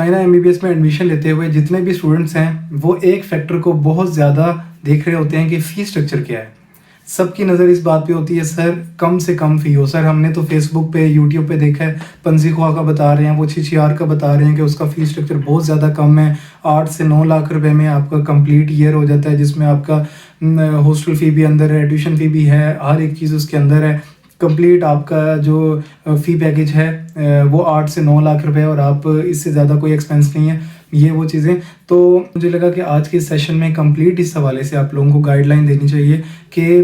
China MBBS में admission लेते हुए जितने भी स्टूडेंट्स हैं वो एक फैक्टर को बहुत ज़्यादा देख रहे होते हैं कि फ़ी स्ट्रक्चर क्या है। सबकी नज़र इस बात पे होती है सर कम से कम फ़ी हो। सर हमने तो फेसबुक पे यूट्यूब पे देखा है, पंजीखुआ का बता रहे हैं, वो छिछियार का बता रहे हैं कि उसका फ़ी स्ट्रक्चर बहुत ज़्यादा कम है। 8 से 9 लाख रुपए में आपका कंप्लीट ईयर हो जाता है, जिसमें आपका हॉस्टल फ़ी भी अंदर है, ट्यूशन फ़ी भी है, हर एक चीज़ उसके अंदर है। कंप्लीट आपका जो फ़ी पैकेज है वो 8 से 9 लाख रुपए, और आप इससे ज़्यादा कोई एक्सपेंस नहीं है। ये वो चीज़ें तो मुझे लगा कि आज के सेशन में कंप्लीट इस हवाले से आप लोगों को गाइडलाइन देनी चाहिए कि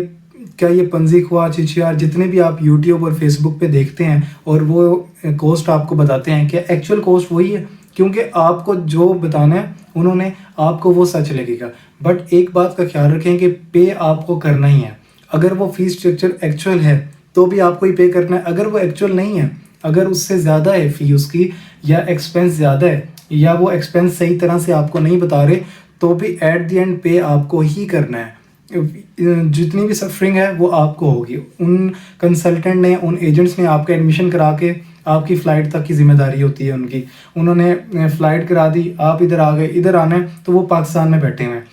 क्या ये पंजीखुआ, छिछियार जितने भी आप यूट्यूब और फेसबुक पे देखते हैं और वो कॉस्ट आपको बताते हैं, क्या एक्चुअल कॉस्ट वही है? क्योंकि आपको जो बताना है उन्होंने आपको वो सच लगेगा, बट एक बात का ख्याल रखें कि पे आपको करना ही है। अगर वो फीस स्ट्रक्चर एक्चुअल है तो भी आपको ही पे करना है, अगर वो एक्चुअल नहीं है, अगर उससे ज़्यादा है फ़ी उसकी, या एक्सपेंस ज़्यादा है, या वो एक्सपेंस सही तरह से आपको नहीं बता रहे, तो भी एट द एंड पे आपको ही करना है। जितनी भी सफरिंग है वो आपको होगी। उन कंसल्टेंट ने, उन एजेंट्स ने आपका एडमिशन करा के आपकी फ़्लाइट तक की जिम्मेदारी होती है उनकी। उन्होंने फ़्लाइट करा दी, आप इधर आ गए, इधर आना है तो वो पाकिस्तान में बैठे हुए हैं।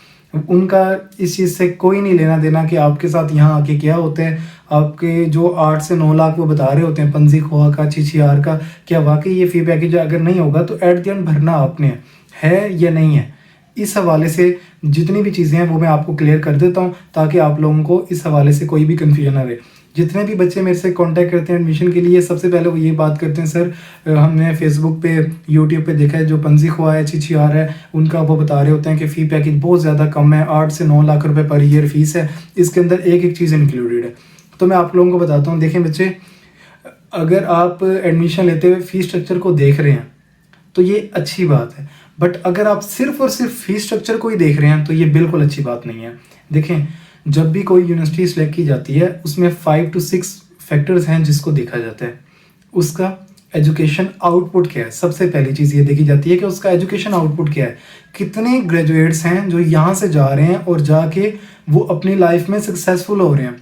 उनका इस चीज़ से कोई नहीं लेना देना कि आपके साथ यहाँ आके क्या होता है। आपके जो 8 से 9 लाख वो बता रहे होते हैं पंजीखुआ का, छिछियार का, क्या वाकई ये फ़ी पैकेज अगर नहीं होगा तो एट द एंड भरना आपने है या नहीं है। इस हवाले से जितनी भी चीज़ें हैं वो मैं आपको क्लियर कर देता हूँ ताकि आप लोगों को इस हवाले से कोई भी कन्फ्यूजन ना रहे। जितने भी बच्चे मेरे से कांटेक्ट करते हैं एडमिशन के लिए, सबसे पहले वो ये बात करते हैं सर हमने फेसबुक पे, यूट्यूब पे देखा है, जो पंजीखुआ है, छिछियार है, उनका वो बता रहे होते हैं कि फ़ी पैकेज बहुत ज़्यादा कम है, 8 से 9 लाख रुपए पर ईयर फीस है, इसके अंदर एक एक चीज़ इंक्लूडेड है। तो मैं आप लोगों को बताता हूँ, देखें बच्चे, अगर आप एडमिशन लेते हुए फ़ी स्ट्रक्चर को देख रहे हैं तो ये अच्छी बात है, बट अगर आप सिर्फ और सिर्फ फ़ी स्ट्रक्चर को ही देख रहे हैं तो ये बिल्कुल अच्छी बात नहीं है। देखें, जब भी कोई यूनिवर्सिटी सेलेक्ट की जाती है उसमें 5 to 6 फैक्टर्स हैं जिसको देखा जाता है। उसका एजुकेशन आउटपुट क्या है, सबसे पहली चीज़ ये देखी जाती है कि उसका एजुकेशन आउटपुट क्या है। कितने ग्रेजुएट्स हैं जो यहाँ से जा रहे हैं और जाके वो अपनी लाइफ में सक्सेसफुल हो रहे हैं।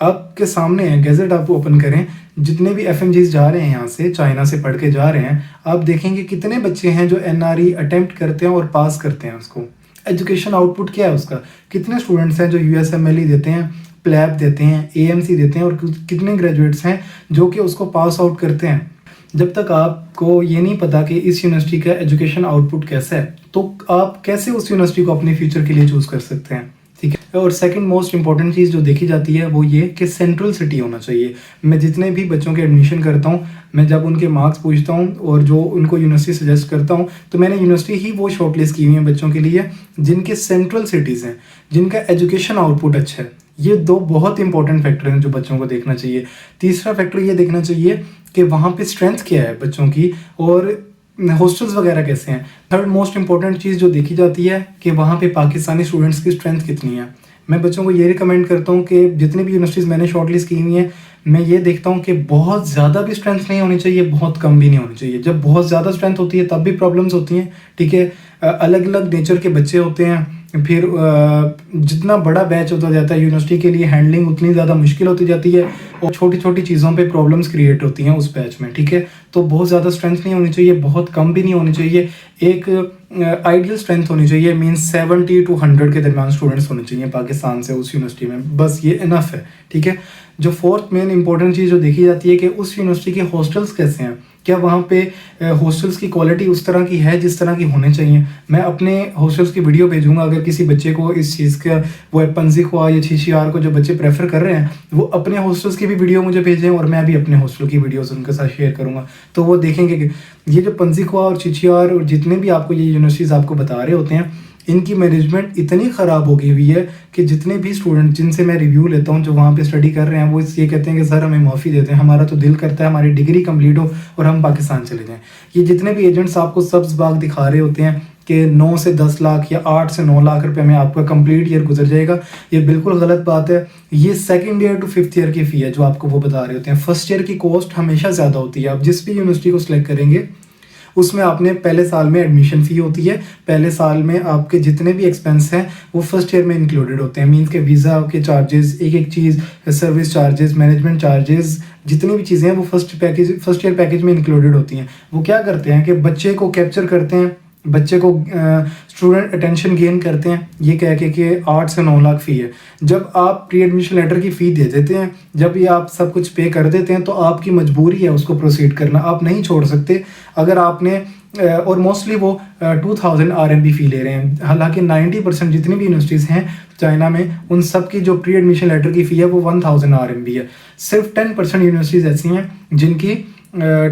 आपके सामने है, गैजेट आप ओपन करें, जितने भी एफएमजीज जा रहे हैं यहाँ से, चाइना से पढ़ के जा रहे हैं, आप देखेंगे कितने बच्चे हैं जो एनआरई अटेम्प्ट करते हैं और पास करते हैं उसको। एजुकेशन आउटपुट क्या है उसका, कितने स्टूडेंट्स हैं जो यूएसएमएलई देते हैं, प्लैब देते हैं, एएमसी देते हैं, और कितने ग्रेजुएट्स हैं जो कि उसको पास आउट करते हैं। जब तक आपको ये नहीं पता कि इस यूनिवर्सिटी का एजुकेशन आउटपुट कैसा है तो आप कैसे उस यूनिवर्सिटी को अपने फ्यूचर के लिए चूज़ कर सकते हैं, ठीक है। और सेकंड मोस्ट इंपॉर्टेंट चीज़ जो देखी जाती है वो ये कि सेंट्रल सिटी होना चाहिए। मैं जितने भी बच्चों के एडमिशन करता हूँ, मैं जब उनके मार्क्स पूछता हूँ और जो उनको यूनिवर्सिटी सजेस्ट करता हूँ, तो मैंने यूनिवर्सिटी ही वो शॉर्टलिस्ट की हुई है बच्चों के लिए जिनके सेंट्रल सिटीज़ हैं, जिनका एजुकेशन आउटपुट अच्छा है। ये दो बहुत इंपॉर्टेंट फैक्टर हैं जो बच्चों को देखना चाहिए। तीसरा फैक्टर ये देखना चाहिए कि वहाँ पे स्ट्रेंथ क्या है बच्चों की, और हॉस्टल्स वगैरह कैसे हैं। थर्ड मोस्ट इंपॉर्टेंट चीज़ जो देखी जाती है कि वहाँ पे पाकिस्तानी स्टूडेंट्स की स्ट्रेंथ कितनी है। मैं बच्चों को ये रिकमेंड करता हूँ कि जितनी भी यूनिवर्सिटीज़ मैंने शॉर्टलिस्ट की हुई हैं, मैं ये देखता हूँ कि बहुत ज़्यादा भी स्ट्रेंथ नहीं होनी चाहिए, बहुत कम भी नहीं होनी चाहिए। जब बहुत ज़्यादा स्ट्रेंथ होती है तब भी प्रॉब्लम्स होती हैं, ठीक है। अलग अलग नेचर के बच्चे होते हैं, फिर जितना बड़ा बैच होता जाता है यूनिवर्सिटी के लिए हैंडलिंग उतनी ज़्यादा मुश्किल होती जाती है, और छोटी छोटी चीज़ों पे प्रॉब्लम्स क्रिएट होती हैं उस बैच में, ठीक है। तो बहुत ज़्यादा स्ट्रेंथ नहीं होनी चाहिए, बहुत कम भी नहीं होनी चाहिए। एक आइडियल स्ट्रेंथ होनी चाहिए, मीन्स 70 to 100 के दरमियान स्टूडेंट्स होने चाहिए पाकिस्तान से उस यूनिवर्सिटी में, बस ये इनफ है, ठीक है। जो फोर्थ मेन इंपॉर्टेंट चीज़ जो देखी जाती है कि उस यूनिवर्सिटी के हॉस्टल्स कैसे हैं, क्या वहाँ पे हॉस्टल्स की क्वालिटी उस तरह की है जिस तरह की होने चाहिए। मैं अपने हॉस्टल्स की वीडियो भेजूंगा, अगर किसी बच्चे को इस चीज़ का, वो पंजीखुआ या छिछियार को जो बच्चे प्रेफर कर रहे हैं, वो अपने हॉस्टल्स की भी वीडियो मुझे भेजें और मैं भी अपने हॉस्टल की वीडियोस उनके साथ शेयर करूँगा। तो वो देखेंगे कि ये जो पंजीखुआ और छिछियार और जितने भी आपको ये यूनिवर्सिटीज़ आपको बता रहे होते हैं, इनकी मैनेजमेंट इतनी ख़राब हो गई हुई है कि जितने भी स्टूडेंट जिनसे मैं रिव्यू लेता हूँ जो वहाँ पे स्टडी कर रहे हैं, वो ये कहते हैं कि सर हमें माफ़ी देते हैं, हमारा तो दिल करता है हमारी डिग्री कंप्लीट हो और हम पाकिस्तान चले जाएं। ये जितने भी एजेंट्स आपको सब्ज़ बाग दिखा रहे होते हैं कि 9 से 10 लाख या 8 से 9 लाख रुपए में आपका कंप्लीट ईयर गुजर जाएगा, ये बिल्कुल गलत बात है। ये second year to fifth year की फ़ी है जो आपको वो बता रहे होते हैं। फर्स्ट ईयर की कॉस्ट हमेशा ज़्यादा होती है। आप जिस भी यूनिवर्सिटी को सिलेक्ट करेंगे उसमें आपने पहले साल में एडमिशन फ़ी होती है, पहले साल में आपके जितने भी एक्सपेंस हैं वो फर्स्ट ईयर में इंक्लूडेड होते हैं। मीन्स के वीज़ा के चार्जेस, एक एक चीज़, सर्विस चार्जेस, मैनेजमेंट चार्जेस, जितनी भी चीज़ें हैं वो फर्स्ट ईयर पैकेज में इंक्लूडेड होती हैं। वो क्या करते हैं कि बच्चे को कैप्चर करते हैं, बच्चे को स्टूडेंट अटेंशन गेन करते हैं, ये कह के कि 8 से 9 लाख फ़ी है। जब आप प्री एडमिशन लेटर की फ़ी दे देते हैं, जब ये आप सब कुछ पे कर देते हैं, तो आपकी मजबूरी है उसको प्रोसीड करना, आप नहीं छोड़ सकते। अगर आपने और मोस्टली वो 2000 RMB फ़ी ले रहे हैं। हालांकि 90% जितनी भी यूनिवर्सिटीज़ हैं चाइना में, उन सब की जो प्री एडमिशन लेटर की फ़ी है वो 1000 RMB है। सिर्फ 10% यूनिवर्सिटीज़ ऐसी हैं जिनकी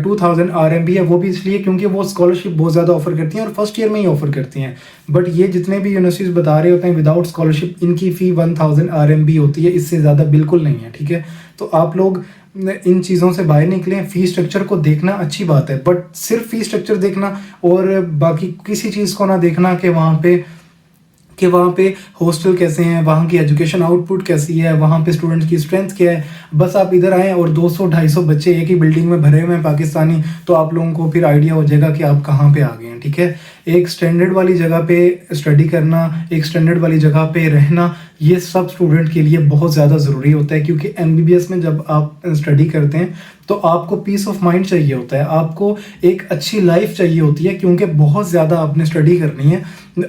2000 RMB है, वो भी इसलिए क्योंकि वो स्कॉलरशिप बहुत ज़्यादा ऑफर करती हैं और फर्स्ट ईयर में ही ऑफर करती हैं। बट ये जितने भी यूनिवर्सिटीज़ बता रहे होते हैं विदाउट स्कॉलरशिप, इनकी फ़ी 1000 RMB होती है, इससे ज़्यादा बिल्कुल नहीं है। ठीक है, तो आप लोग इन चीज़ों से बाहर निकलें। फ़ी स्ट्रक्चर को देखना अच्छी बात है, बट सिर्फ फ़ी स्ट्रक्चर देखना और बाकी किसी चीज़ को ना देखना कि वहाँ पे हॉस्टल कैसे हैं, वहाँ की एजुकेशन आउटपुट कैसी है, वहाँ पे स्टूडेंट्स की स्ट्रेंथ क्या है। बस आप इधर आएँ और 200-250 बच्चे एक ही बिल्डिंग में भरे हुए हैं पाकिस्तानी, तो आप लोगों को फिर आइडिया हो जाएगा कि आप कहाँ पे आ गए हैं। ठीक है, एक स्टैंडर्ड वाली जगह पे स्टडी करना, एक स्टैंडर्ड वाली जगह पे रहना, ये सब स्टूडेंट के लिए बहुत ज़्यादा ज़रूरी होता है। क्योंकि MBBS में जब आप स्टडी करते हैं तो आपको पीस ऑफ माइंड चाहिए होता है, आपको एक अच्छी लाइफ चाहिए होती है, क्योंकि बहुत ज़्यादा आपने स्टडी करनी है।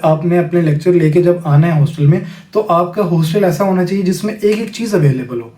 आपने अपने लेक्चर लेके जब आना है हॉस्टल में, तो आपका हॉस्टल ऐसा होना चाहिए जिसमें एक एक चीज़ अवेलेबल हो।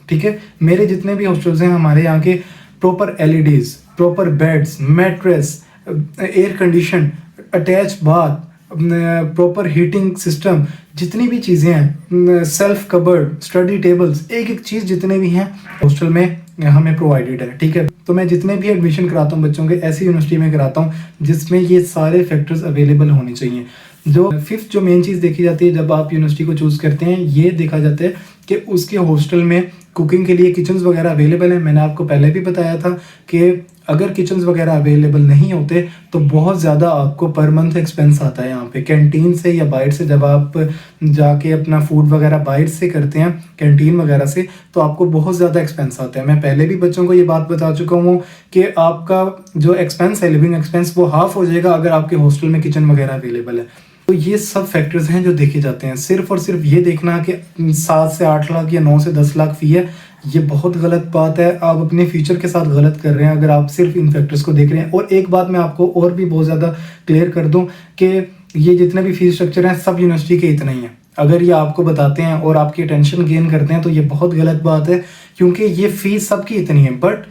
ठीक है, मेरे जितने भी हॉस्टल्स हैं हमारे यहाँ के, proper LEDs, proper beds, mattress, air condition, attach bath, proper heating system, जितनी भी चीज़ें हैं, सेल्फ कबर्ड, स्टडी टेबल्स, एक एक चीज़ जितने भी हैं हॉस्टल में हमें प्रोवाइडेड है। ठीक है, तो मैं जितने भी एडमिशन कराता हूँ बच्चों के, ऐसी यूनिवर्सिटी में कराता हूँ जिसमें ये सारे फैक्टर्स अवेलेबल होने चाहिए। जो फिफ्थ जो मेन चीज़ देखी जाती है जब आप यूनिवर्सिटी को चूज़ करते हैं, ये देखा जाता है कि उसके हॉस्टल में कुकिंग के लिए किचन्स वगैरह अवेलेबल हैं। मैंने आपको पहले भी बताया था कि अगर किचन्स वगैरह अवेलेबल नहीं होते तो बहुत ज़्यादा आपको पर मंथ एक्सपेंस आता है यहाँ पे, कैंटीन से या बाहर से। जब आप जाके अपना फूड वगैरह बाहर से करते हैं कैंटीन वगैरह से, तो आपको बहुत ज़्यादा एक्सपेंस आता है। मैं पहले भी बच्चों को ये बात बता चुका हूँ कि आपका जो एक्सपेंस है, लिविंग एक्सपेंस, वो हाफ हो जाएगा अगर आपके हॉस्टल में किचन वगैरह अवेलेबल है। तो ये सब फैक्टर्स हैं जो देखे जाते हैं। सिर्फ और सिर्फ ये देखना कि 7 से 8 लाख या 9 से 10 लाख फ़ी है, ये बहुत गलत बात है। आप अपने फ्यूचर के साथ गलत कर रहे हैं अगर आप सिर्फ इन फैक्टर्स को देख रहे हैं। और एक बात मैं आपको और भी बहुत ज़्यादा क्लियर कर दूं कि ये जितने भी फीस स्ट्रक्चर हैं सब यूनिवर्सिटी के इतने ही हैं। अगर ये आपको बताते हैं और आपकी अटेंशन गेन करते हैं तो ये बहुत गलत बात है, क्योंकि ये फ़ीस सबकी इतनी है। But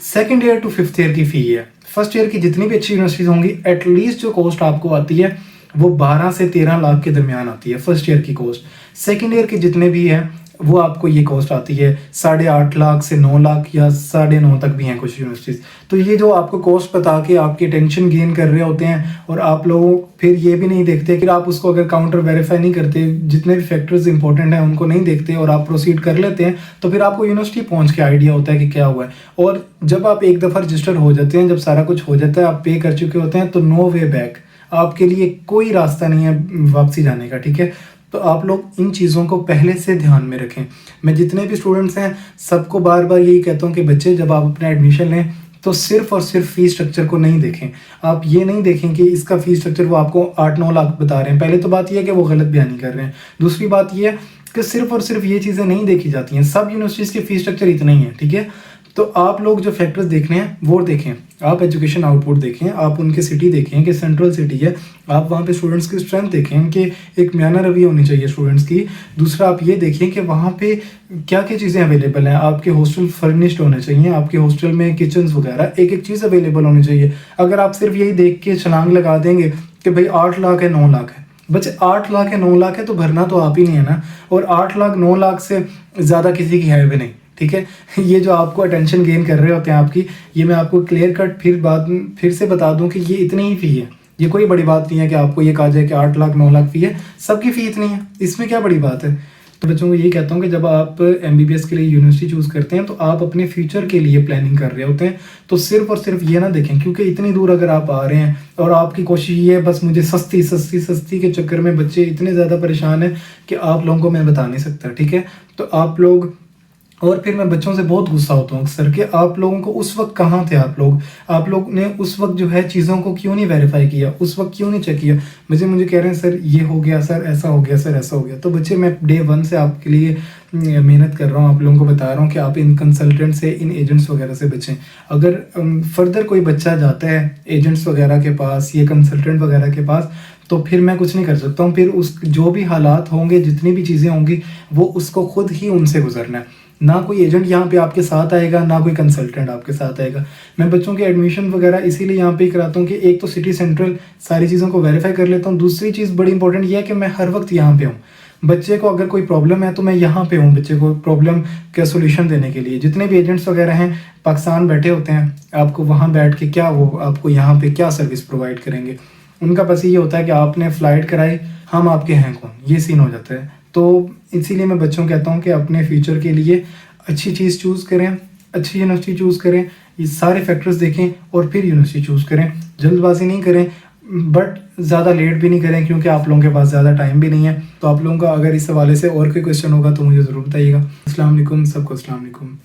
second year to fifth year की फ़ी है। फर्स्ट ईयर की जितनी भी अच्छी यूनिवर्सिटीज़ होंगी, एटलीस्ट जो कॉस्ट आपको आती है वो 12 से 13 लाख के दरमियान आती है फर्स्ट ईयर की कॉस्ट। सेकेंड ईयर के जितने भी हैं वो आपको ये कॉस्ट आती है 8.5 लाख से 9 लाख या 9.5 तक भी हैं कुछ यूनिवर्सिटीज़। तो ये जो आपको कॉस्ट बता के आपकी टेंशन गेन कर रहे होते हैं और आप लोगों फिर ये भी नहीं देखते कि आप उसको अगर काउंटर वेरीफाई नहीं करते, जितने भी फैक्टर्स इंपॉर्टेंट हैं उनको नहीं देखते और आप प्रोसीड कर लेते हैं, तो फिर आपको यूनिवर्सिटी पहुंच के आइडिया होता है कि क्या हुआ है। और जब आप एक दफ़ा रजिस्टर हो जाते हैं, जब सारा कुछ हो जाता है, आप पे कर चुके होते हैं, तो नो वे बैक, आपके लिए कोई रास्ता नहीं है वापसी जाने का। ठीक है, तो आप लोग इन चीज़ों को पहले से ध्यान में रखें। मैं जितने भी स्टूडेंट्स हैं सबको बार बार यही कहता हूँ कि बच्चे जब आप अपना एडमिशन लें तो सिर्फ और सिर्फ फीस स्ट्रक्चर को नहीं देखें। आप ये नहीं देखें कि इसका फीस स्ट्रक्चर वो आपको 8-9 लाख बता रहे हैं। पहले तो बात यह है कि वो गलत बयानी कर रहे हैं। दूसरी बात यह है कि सिर्फ और सिर्फ ये चीज़ें नहीं देखी जाती हैं। सब यूनिवर्सिटीज़ के फीस स्ट्रक्चर इतना ही है। ठीक है, तो आप लोग जो फैक्टर्स देखने हैं वो देखें। आप एजुकेशन आउटपुट देखें, आप उनके सिटी देखें कि सेंट्रल सिटी है, आप वहाँ पे स्टूडेंट्स की स्ट्रेंथ देखें कि एक म्याना रवैया होनी चाहिए स्टूडेंट्स की। दूसरा आप ये देखें कि वहाँ पे क्या क्या चीज़ें अवेलेबल हैं। आपके हॉस्टल फर्निश्ड होने चाहिए, आपके हॉस्टल में किचन्स वगैरह एक एक चीज़ अवेलेबल होनी चाहिए। अगर आप सिर्फ यही देख के छलांग लगा देंगे कि भाई 8 लाख है 9 लाख है, बच्चे 8 लाख है 9 लाख है तो भरना तो आप ही नहीं है ना। और 8 लाख 9 लाख से ज़्यादा किसी की है भी नहीं। ठीक है, ये जो आपको अटेंशन गेन कर रहे होते हैं आपकी, ये मैं आपको क्लियर कट फिर से बता दूं कि ये इतनी ही फ़ी है। ये कोई बड़ी बात नहीं है कि आपको ये कहा जाए कि 8 लाख 9 लाख फ़ी है, सबकी फ़ी इतनी है, इसमें क्या बड़ी बात है। तो बच्चों को यही कहता हूँ कि जब आप MBBS के लिए यूनिवर्सिटी चूज़ करते हैं तो आप अपने फ्यूचर के लिए प्लानिंग कर रहे होते हैं। तो सिर्फ और सिर्फ ये ना देखें, क्योंकि इतनी दूर अगर आप आ रहे हैं और आपकी कोशिश ये है बस मुझे सस्ती सस्ती सस्ती के चक्कर में बच्चे इतने ज़्यादा परेशान हैं कि आप लोगों को मैं बता नहीं सकता। ठीक है, तो आप लोग और फिर मैं बच्चों से बहुत गुस्सा होता हूँ अक्सर कि आप लोगों को उस वक्त कहाँ थे आप लोग ने उस वक्त जो है चीज़ों को क्यों नहीं वेरीफाई किया, उस वक्त क्यों नहीं चेक किया। मुझे कह रहे हैं सर ये हो गया, सर ऐसा हो गया, सर ऐसा हो गया। तो बच्चे मैं डे वन से आपके लिए मेहनत कर रहा हूँ, आप लोगों को बता रहा हूँ कि आप इन कंसल्टेंट से, इन एजेंट्स वगैरह से बचें। अगर फर्दर कोई बच्चा जाता है एजेंट्स वगैरह के पास या कंसल्टेंट वगैरह के पास, तो फिर मैं कुछ नहीं कर सकता हूँ। फिर उस जो भी हालात होंगे, जितनी भी चीज़ें होंगी, वो उसको खुद ही उनसे गुजरना है। ना कोई एजेंट यहाँ पे आपके साथ आएगा, ना कोई कंसल्टेंट आपके साथ आएगा। मैं बच्चों के एडमिशन वगैरह इसीलिए यहाँ पे कराता हूँ कि एक तो सिटी सेंट्रल सारी चीज़ों को वेरीफाई कर लेता हूँ। दूसरी चीज़ बड़ी इंपॉर्टेंट ये है कि मैं हर वक्त यहाँ पे हूँ। बच्चे को अगर कोई प्रॉब्लम है तो मैं यहाँ पे हूँ बच्चे को प्रॉब्लम का सोल्यूशन देने के लिए। जितने भी एजेंट्स वगैरह हैं पाकिस्तान बैठे होते हैं, आपको वहाँ बैठ के क्या वो आपको यहाँ पे क्या सर्विस प्रोवाइड करेंगे। उनका बस ये होता है कि आपने फ़्लाइट कराई, हम आपके हैं कौन, ये सीन हो जाता है। तो इसीलिए मैं बच्चों को कहता हूँ कि अपने फ्यूचर के लिए अच्छी चीज़ चूज़ करें, अच्छी यूनिवर्सिटी चूज़ करें, ये सारे फैक्टर्स देखें और फिर यूनिवर्सिटी चूज़ करें। जल्दबाजी नहीं करें, बट ज़्यादा लेट भी नहीं करें क्योंकि आप लोगों के पास ज़्यादा टाइम भी नहीं है। तो आप लोगों का अगर इस हवाले से और कोई क्वेश्चन होगा तो मुझे ज़रूर बताइएगा। अस्सलाम वालेकुम, सबको अस्सलाम वालेकुम।